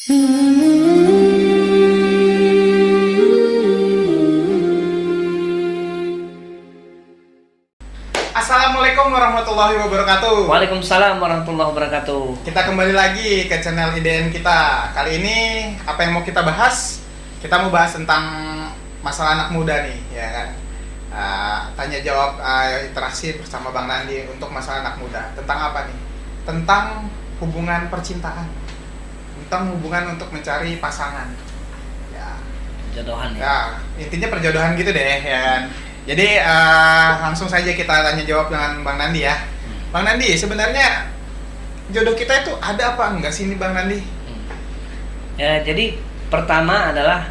Assalamualaikum warahmatullahi wabarakatuh. Waalaikumsalam warahmatullahi wabarakatuh. Kita kembali lagi ke channel IDN kita. Kali ini apa yang mau kita bahas? Kita mau bahas tentang masalah anak muda nih, ya kan? Tanya jawab interaksi bersama Bang Nandi untuk masalah anak muda. Tentang apa nih? Tentang hubungan percintaan. Tentang hubungan untuk mencari pasangan. Ya. Jodohan ya. Ya, intinya perjodohan gitu deh, ya kan? Jadi langsung saja kita tanya jawab dengan Bang Nandi ya. Bang Nandi, sebenarnya jodoh kita itu ada apa enggak sih ini Bang Nandi? Ya, jadi pertama adalah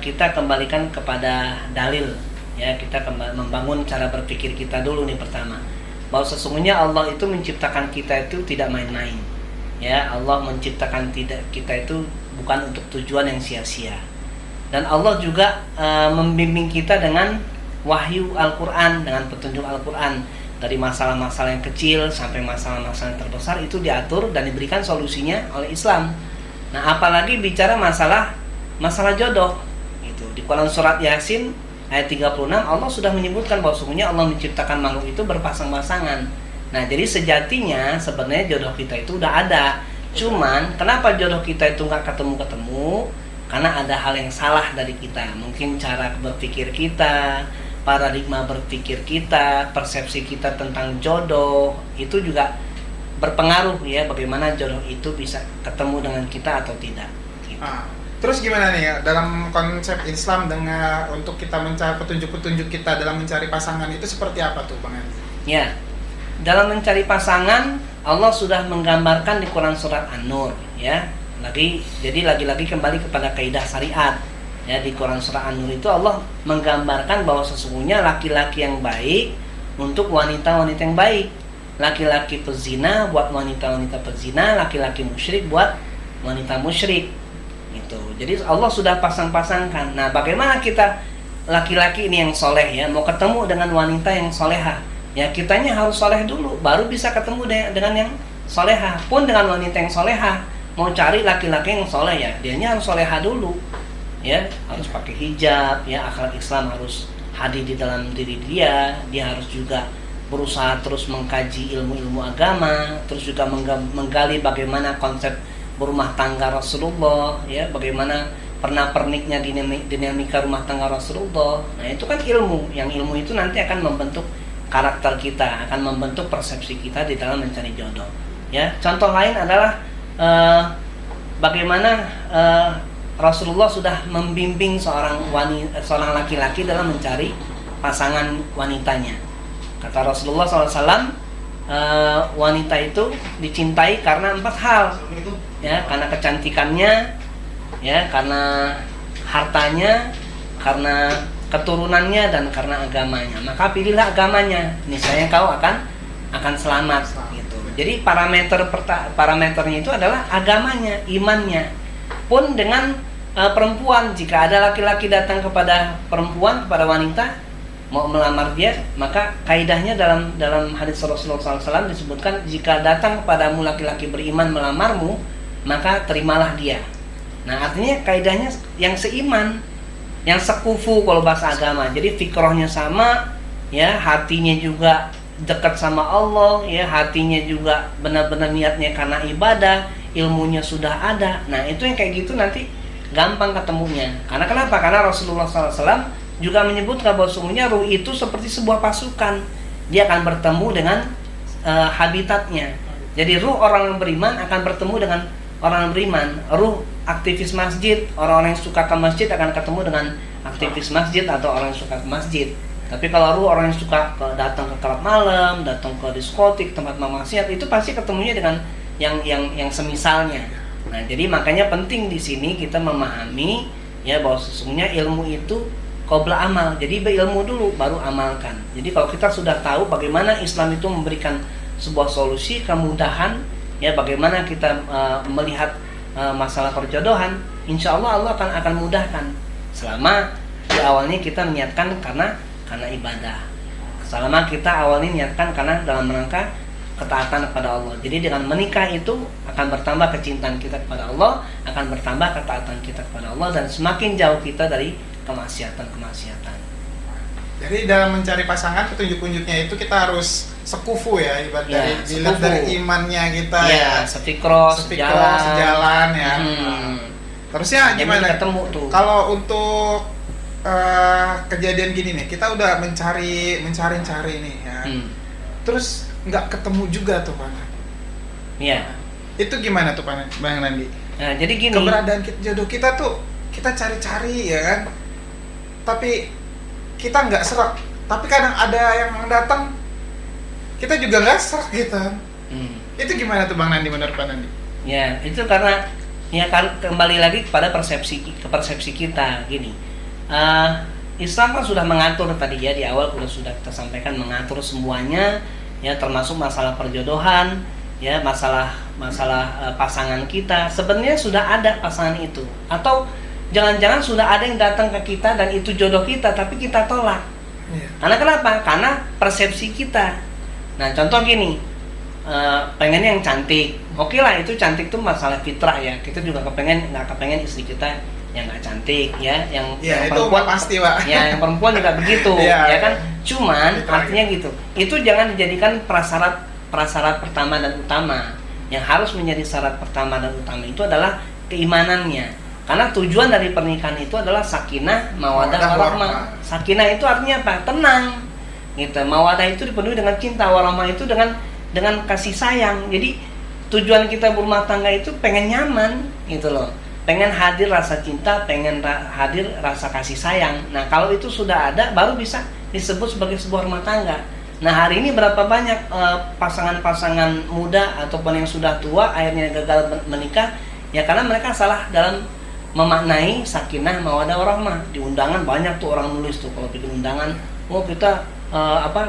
kita kembalikan kepada dalil. Ya, kita membangun cara berpikir kita dulu nih pertama. Bahwa sesungguhnya Allah itu menciptakan kita itu tidak main-main. Ya, Allah menciptakan kita itu bukan untuk tujuan yang sia-sia. Dan Allah juga membimbing kita dengan wahyu Al-Quran, dengan petunjuk Al-Quran. Dari masalah-masalah yang kecil sampai masalah-masalah yang terbesar itu diatur dan diberikan solusinya oleh Islam. Nah, apalagi bicara masalah jodoh. Itu di Quran surat Yasin ayat 36 Allah sudah menyebutkan bahwa sesungguhnya Allah menciptakan makhluk itu berpasang-pasangan. Nah, jadi sejatinya sebenarnya jodoh kita itu udah ada. Cuman kenapa jodoh kita itu nggak ketemu-ketemu? Karena ada hal yang salah dari kita. Mungkin cara berpikir kita, paradigma berpikir kita, persepsi kita tentang jodoh itu juga berpengaruh ya bagaimana jodoh itu bisa ketemu dengan kita atau tidak. Gitu. Terus gimana nih dalam konsep Islam dengan untuk kita mencari petunjuk-petunjuk kita dalam mencari pasangan itu seperti apa tuh Bang Andi? Ya, dalam mencari pasangan Allah sudah menggambarkan di Quran surat An-Nur ya. Jadi lagi-lagi kembali kepada kaidah syariat. Ya, di Quran surah An-Nur itu Allah menggambarkan bahwa sesungguhnya laki-laki yang baik untuk wanita-wanita yang baik. Laki-laki pezina buat wanita-wanita pezina, laki-laki musyrik buat wanita musyrik. Gitu. Jadi Allah sudah pasang-pasangkan. Nah, bagaimana kita laki-laki ini yang soleh ya mau ketemu dengan wanita yang soleha? Ya, kitanya harus soleh dulu, baru bisa ketemu dengan yang soleha. Pun dengan wanita yang soleha, mau cari laki-laki yang soleh ya, dianya harus soleha dulu. Ya, harus pakai hijab, ya, akhlak Islam harus hadir di dalam diri dia harus juga berusaha terus mengkaji ilmu-ilmu agama, terus juga menggali bagaimana konsep berumah tangga Rasulullah, ya, bagaimana pernik-perniknya dinamika rumah tangga Rasulullah. Nah, itu kan ilmu, yang ilmu itu nanti akan membentuk karakter kita, akan membentuk persepsi kita di dalam mencari jodoh. Ya, contoh lain adalah bagaimana Rasulullah sudah membimbing seorang laki-laki dalam mencari pasangan wanitanya. Kata Rasulullah SAW, wanita itu dicintai karena 4 hal. Ya, karena kecantikannya, ya, karena hartanya, karena keturunannya, dan karena agamanya. Maka pilihlah agamanya, niscaya kau akan selamat. Gitu. Jadi parameternya itu adalah agamanya, imannya. Pun dengan perempuan, jika ada laki-laki datang kepada perempuan, kepada wanita mau melamar dia, maka kaidahnya dalam hadis Rasulullah SAW disebutkan, jika datang kepadamu laki-laki beriman melamarmu, maka terimalah dia. Nah, artinya kaidahnya yang seiman, yang sekufu kalau bahasa agama. Jadi fikrohnya sama, ya, hatinya juga dekat sama Allah, ya, hatinya juga benar-benar niatnya karena ibadah, ilmunya sudah ada. Nah, itu yang kayak gitu nanti gampang ketemunya. Karena kenapa? Karena Rasulullah SAW juga menyebutkan bahwa sesungguhnya ruh itu seperti sebuah pasukan. Dia akan bertemu dengan habitatnya. Jadi ruh orang yang beriman akan bertemu dengan orang yang beriman. Ruh aktivis masjid, orang-orang yang suka ke masjid akan ketemu dengan aktivis masjid atau orang yang suka ke masjid. Tapi kalau ruh orang yang suka datang ke klub malam, datang ke diskotik, tempat maksiat, itu pasti ketemunya dengan yang semisalnya. Nah, jadi makanya penting di sini kita memahami ya bahwa sesungguhnya ilmu itu qabla amal. Jadi berilmu dulu baru amalkan. Jadi kalau kita sudah tahu bagaimana Islam itu memberikan sebuah solusi kemudahan, ya, bagaimana kita melihat masalah perjodohan, insya Allah Allah akan mudahkan. Selama di awalnya kita niatkan karena ibadah. Selama kita awalnya niatkan karena dalam rangka ketaatan kepada Allah. Jadi dengan menikah itu akan bertambah kecintaan kita kepada Allah, akan bertambah ketaatan kita kepada Allah, dan semakin jauh kita dari kemaksiatan. Jadi dalam mencari pasangan, petunjuk-petunjuknya itu kita harus sekufu ya, ibarat Ya, dari dilihat sekufu. dari imannya kita Ya, sefikros, sejalan ya. Terusnya Jadi gimana? ketemu tuh. Kalau untuk kejadian gini nih, kita udah mencari nih ya. Terus nggak ketemu juga tuh Pak. Iya. Itu gimana tuh Pak Bang Nandi? Nah, jadi gini. Keberadaan jodoh kita tuh kita cari-cari ya kan. Tapi kita nggak serak. Tapi kadang ada yang datang, kita juga nggak serak gitu. Itu gimana tuh Bang Nandi, menurut Pak Nandi? Ya, itu karena ya kan kembali lagi kepada persepsi kita gini. Islam kan sudah mengatur tadi ya, di awal sudah kita sampaikan, mengatur semuanya ya, termasuk masalah perjodohan ya, masalah pasangan kita. Sebenarnya sudah ada pasangan itu, atau jangan-jangan sudah ada yang datang ke kita dan itu jodoh kita tapi kita tolak. Karena kenapa? Karena persepsi kita. Nah, contoh gini, pengennya yang cantik, oke lah, itu cantik tuh masalah fitrah ya, kita juga nggak kepengen istri kita yang nggak cantik ya, yang perempuan pasti Pak. Ya, yang perempuan juga begitu ya kan. Cuman artinya gitu, itu jangan dijadikan prasyarat pertama dan utama. Yang harus menjadi syarat pertama dan utama itu adalah keimanannya. Karena tujuan dari pernikahan itu adalah sakinah, mawadah, warahmah. Sakinah itu artinya apa? Tenang. Gitu. Mawadah itu dipenuhi dengan cinta, warahmah itu dengan kasih sayang. Jadi tujuan kita berumah tangga itu pengen nyaman gitu loh. Pengen hadir rasa cinta, pengen hadir rasa kasih sayang. Nah, kalau itu sudah ada, baru bisa disebut sebagai sebuah rumah tangga. Nah, hari ini berapa banyak pasangan-pasangan muda ataupun yang sudah tua akhirnya gagal menikah ya, karena mereka salah dalam memaknai sakinah, mawadah, warahmah. Di undangan banyak tuh orang nulis tuh, kalau bikin undangan, oh kita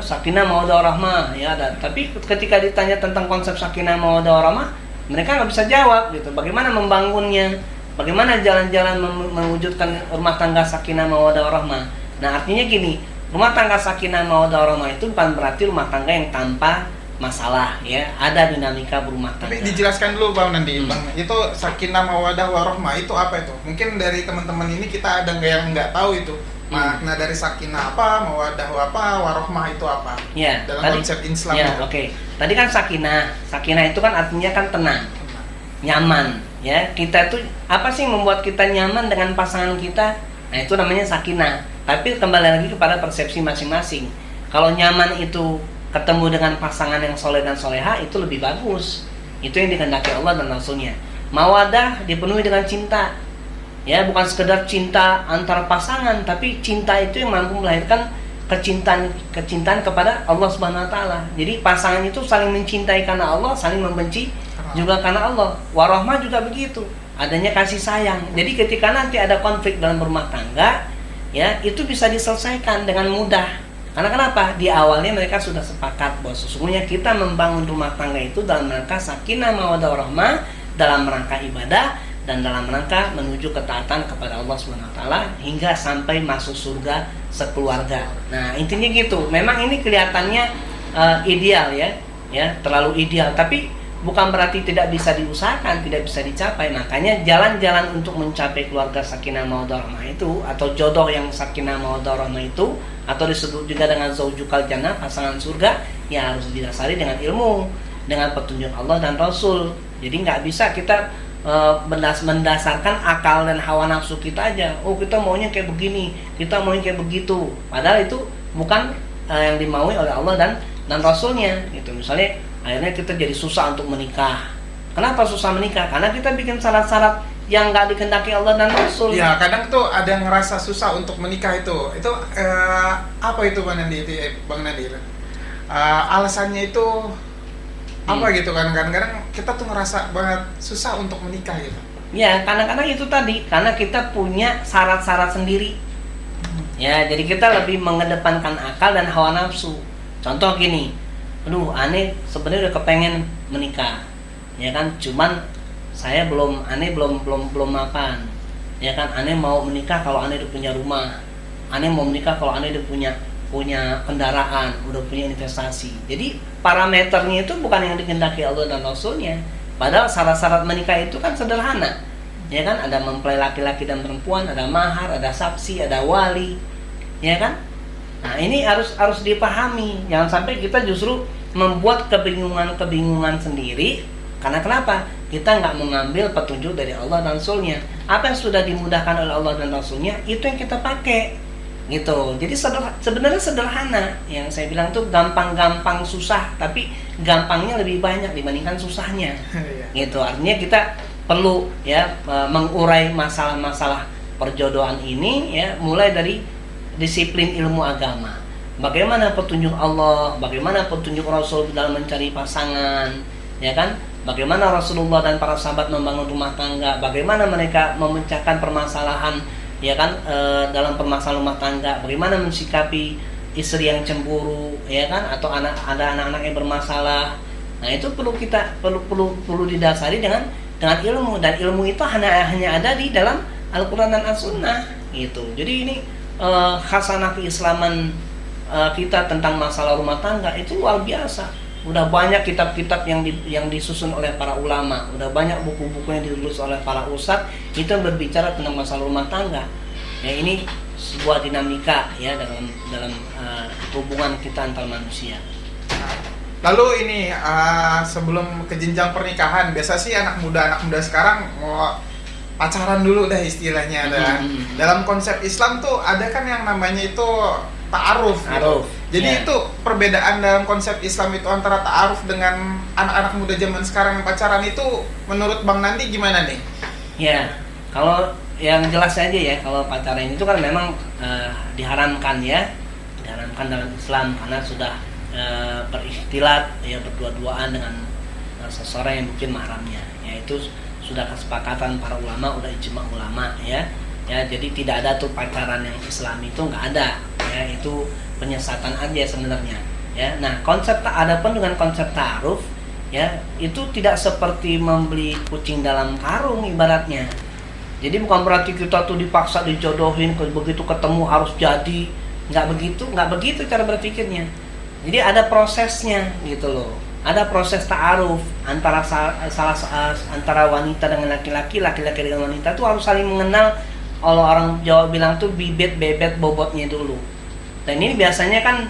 sakinah, mawadah, warahmah ya ada. Tapi ketika ditanya tentang konsep sakinah, mawadah, warahmah, mereka nggak bisa jawab gitu. Bagaimana membangunnya? Bagaimana jalan-jalan mewujudkan rumah tangga sakinah, mawadah, warahmah? Nah, artinya gini, rumah tangga sakinah, mawadah, warahmah itu bukan berarti rumah tangga yang tanpa masalah ya, ada dinamika berumah tangga. Tapi dijelaskan dulu Bang Nandi, Bang, itu sakinah, mawadah, warahmah itu apa itu? Mungkin dari teman-teman ini kita ada yang nggak tahu itu makna dari sakinah apa, mawadah apa, warahmah itu apa? Ya, dalam tadi, konsep Islam ya, itu. Oke. Tadi kan sakinah itu kan artinya kan tenang, nyaman ya. Kita itu apa sih yang membuat kita nyaman dengan pasangan kita? Nah, itu namanya sakinah. Tapi kembali lagi kepada persepsi masing-masing. Kalau nyaman itu ketemu dengan pasangan yang soleh dan soleha, itu lebih bagus. Itu yang dikehendaki Allah dan Rasulnya. Mawadah dipenuhi dengan cinta. Ya, bukan sekedar cinta antar pasangan, tapi cinta itu yang mampu melahirkan kecintaan kepada Allah Subhanahu wa taala. Jadi pasangan itu saling mencintai karena Allah, saling membenci juga karena Allah. Warahmah juga begitu. Adanya kasih sayang. Jadi ketika nanti ada konflik dalam rumah tangga, ya, itu bisa diselesaikan dengan mudah. Karena kenapa? Di awalnya mereka sudah sepakat bahwa sesungguhnya kita membangun rumah tangga itu dalam rangka sakinah, mawaddah, warahmah, dalam rangka ibadah dan dalam rangka menuju ketaatan kepada Allah Subhanahu wa taala hingga sampai masuk surga sekeluarga. Nah, intinya gitu. Memang ini kelihatannya ideal ya, terlalu ideal, tapi bukan berarti tidak bisa diusahakan, tidak bisa dicapai. Makanya jalan-jalan untuk mencapai keluarga sakinah, mawaddah, warahmah itu, atau jodoh yang sakinah, mawaddah, warahmah itu, atau disebut juga dengan zaujukal jannah, pasangan surga, ya harus didasari dengan ilmu, dengan petunjuk Allah dan Rasul. Jadi nggak bisa kita mendasarkan akal dan hawa nafsu kita aja. Oh, kita maunya kayak begini, kita maunya kayak begitu. Padahal itu bukan yang dimaui oleh Allah dan Rasulnya. Gitu. Misalnya akhirnya kita jadi susah untuk menikah. Kenapa susah menikah? Karena kita bikin syarat-syarat yang nggak dikehendaki Allah dan Rasul. Ya, kadang tuh ada yang ngerasa susah untuk menikah itu. Itu apa itu Bang Nandi? Bang Nandi? Alasannya itu apa gitu kan? Kadang-kadang kita tuh ngerasa banget susah untuk menikah gitu. Ya, kadang-kadang itu tadi karena kita punya syarat-syarat sendiri. Ya, jadi kita lebih mengedepankan akal dan hawa nafsu. Contoh gini, aduh, aneh sebenarnya udah kepengen menikah, ya kan? Cuman saya belum mapan, ya kan? Aneh mau menikah kalau aneh udah punya rumah, aneh mau menikah kalau aneh udah punya punya kendaraan, udah punya investasi. Jadi parameternya itu bukan yang dikehendaki Allah dan Rasulnya. Padahal syarat-syarat menikah itu kan sederhana, ya kan? Ada mempelai laki-laki dan perempuan, ada mahar, ada saksi, ada wali, ya kan? Nah ini harus dipahami. Jangan sampai kita justru membuat kebingungan sendiri. Karena kenapa? Kita nggak mengambil petunjuk dari Allah dan Rasulnya. Apa yang sudah dimudahkan oleh Allah dan Rasulnya, itu yang kita pakai, gitu. Jadi sebenarnya sederhana. Yang saya bilang tuh gampang-gampang susah, tapi gampangnya lebih banyak dibandingkan susahnya. Gitu. Artinya kita perlu ya mengurai masalah-masalah perjodohan ini ya, mulai dari disiplin ilmu agama. Bagaimana petunjuk Allah, bagaimana petunjuk Rasul dalam mencari pasangan, ya kan? Bagaimana Rasulullah dan para sahabat membangun rumah tangga, bagaimana mereka memecahkan permasalahan, ya kan, dalam permasalahan rumah tangga, bagaimana mensikapi istri yang cemburu, ya kan, atau ada anak-anak yang bermasalah. Nah itu perlu didasari dengan ilmu, dan ilmu itu hanya ada di dalam Al-Quran dan As-Sunnah, gitu. Jadi ini khasanah keislaman kita tentang masalah rumah tangga itu luar biasa. Udah banyak kitab-kitab yang disusun oleh para ulama, udah banyak buku-buku yang ditulis oleh para ustadz itu yang berbicara tentang masalah rumah tangga. Ya ini sebuah dinamika ya dalam hubungan kita antar manusia. Lalu ini sebelum ke jenjang pernikahan, biasa sih anak muda sekarang mau pacaran dulu dah istilahnya. Dalam konsep Islam tuh ada kan yang namanya itu ta'aruf. Jadi ya. itu perbedaan dalam konsep Islam itu antara ta'aruf dengan anak-anak muda zaman sekarang yang pacaran itu menurut Bang Nandi gimana nih? Ya, kalau yang jelas aja ya, kalau pacaran itu kan memang diharamkan dalam Islam karena sudah berikhtilat ya, berdua-duaan dengan seseorang yang mungkin mahramnya. Ya itu sudah kesepakatan para ulama, udah ijma ulama ya. Ya, jadi tidak ada tuh pacaran yang Islam itu nggak ada ya, itu penyesatan aja sebenarnya ya. Nah adapun dengan konsep ta'aruf ya, itu tidak seperti membeli kucing dalam karung ibaratnya. Jadi bukan berarti kita tuh dipaksa dijodohin, begitu ketemu harus jadi, nggak begitu cara berpikirnya. Jadi ada prosesnya gitu loh, ada proses ta'aruf antara wanita dengan laki-laki dengan wanita tuh harus saling mengenal. Kalau orang Jawa bilang tuh bibit bebet bobotnya dulu. Dan ini biasanya kan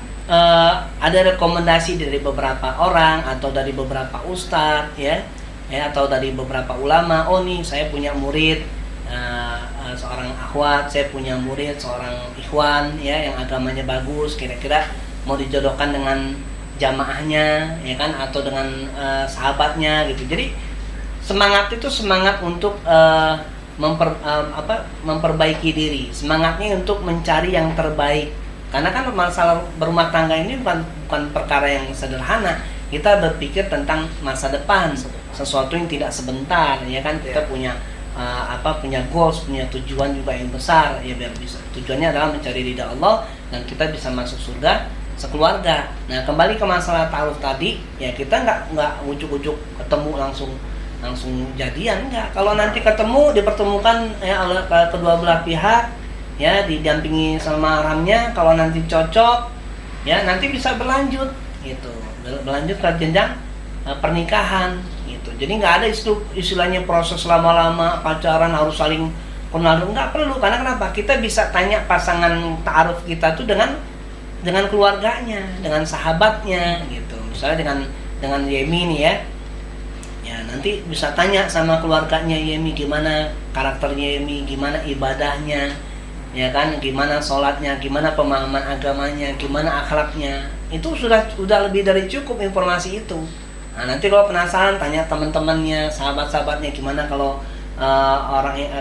ada rekomendasi dari beberapa orang atau dari beberapa ustadz ya atau dari beberapa ulama. Oh nih saya punya murid seorang akhwat, saya punya murid seorang ikhwan ya yang agamanya bagus, kira-kira mau dijodohkan dengan jamaahnya ya kan, atau dengan sahabatnya gitu. Jadi semangat itu semangat untuk memperbaiki diri, semangatnya untuk mencari yang terbaik. Karena kan masalah berumah tangga ini bukan perkara yang sederhana. Kita berpikir tentang masa depan, sesuatu yang tidak sebentar, ya kan? Kita punya punya goals, punya tujuan juga yang besar, ya biar bisa. Tujuannya adalah mencari ridha Allah dan kita bisa masuk surga sekeluarga. Nah kembali ke masalah ta'aruf tadi, ya kita nggak ujuk-ujuk ketemu langsung jadian, enggak. Kalau nanti ketemu dipertemukan ya oleh kedua belah pihak ya, didampingi sama mahramnya, kalau nanti cocok ya nanti bisa berlanjut ke jenjang pernikahan gitu. Jadi nggak ada istilahnya proses lama-lama pacaran harus saling kenal, nggak perlu. Karena kenapa? Kita bisa tanya pasangan ta'aruf kita tuh dengan keluarganya, dengan sahabatnya gitu. Misalnya dengan Yemi nih ya nanti bisa tanya sama keluarganya Yemi gimana karakternya Yemi, gimana ibadahnya ya kan, gimana sholatnya, gimana pemahaman agamanya, gimana akhlaknya. Itu sudah lebih dari cukup informasi itu. Nah nanti kalau penasaran tanya teman-temannya, sahabat-sahabatnya, gimana kalau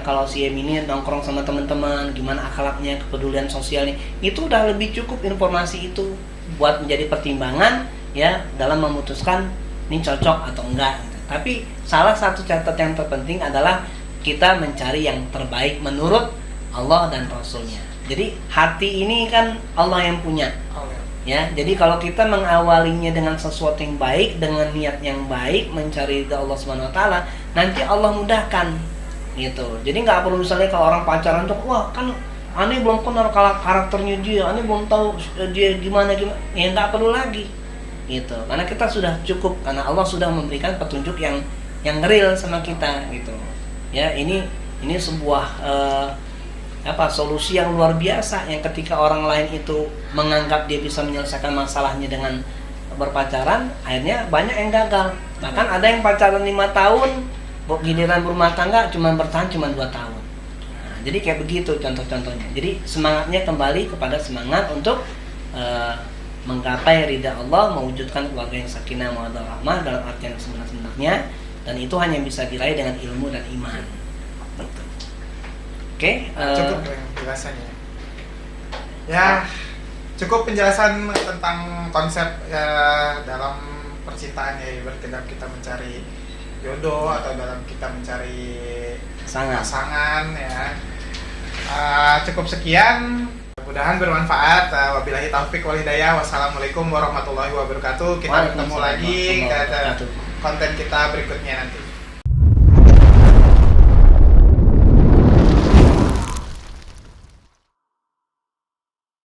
kalau si Yemi ini nongkrong sama teman-teman, gimana akhlaknya, kepedulian sosialnya. Itu udah lebih cukup informasi itu buat menjadi pertimbangan ya dalam memutuskan ini cocok atau enggak. Tapi salah satu catatan yang terpenting adalah kita mencari yang terbaik menurut Allah dan Rasulnya. Jadi hati ini kan Allah yang punya. Ya, jadi kalau kita mengawalinya dengan sesuatu yang baik, dengan niat yang baik, mencari ridha Allah Subhanahu wa taala, nanti Allah mudahkan. Gitu. Jadi nggak perlu misalnya kalau orang pacaran tuh wah kan Ane belum kenal karakternya dia, ane belum tahu dia gimana, ya nggak perlu lagi gitu, karena kita sudah cukup, karena Allah sudah memberikan petunjuk yang real sama kita gitu ya. Ini sebuah solusi yang luar biasa, yang ketika orang lain itu menganggap dia bisa menyelesaikan masalahnya dengan berpacaran, akhirnya banyak yang gagal. Bahkan ada yang pacaran 5 tahun, giliran berumah tangga bertahan cuma 2 tahun. Nah, jadi kayak begitu contoh-contohnya. Jadi semangatnya kembali kepada semangat untuk menggapai ridha Allah, mewujudkan keluarga yang sakinah mawaddah rahmah dalam artian sebenarnya, dan itu hanya bisa diraih dengan ilmu dan iman. Oke, cukup penjelasannya. Ya, cukup penjelasan tentang konsep dalam percintaan ya, dalam kita mencari jodoh atau dalam kita mencari pasangan ya. Cukup sekian, mudah-mudahan bermanfaat. Wabillahi taufik wal hidayah. Wassalamualaikum warahmatullahi wabarakatuh. Kita bertemu lagi ke konten kita berikutnya nanti.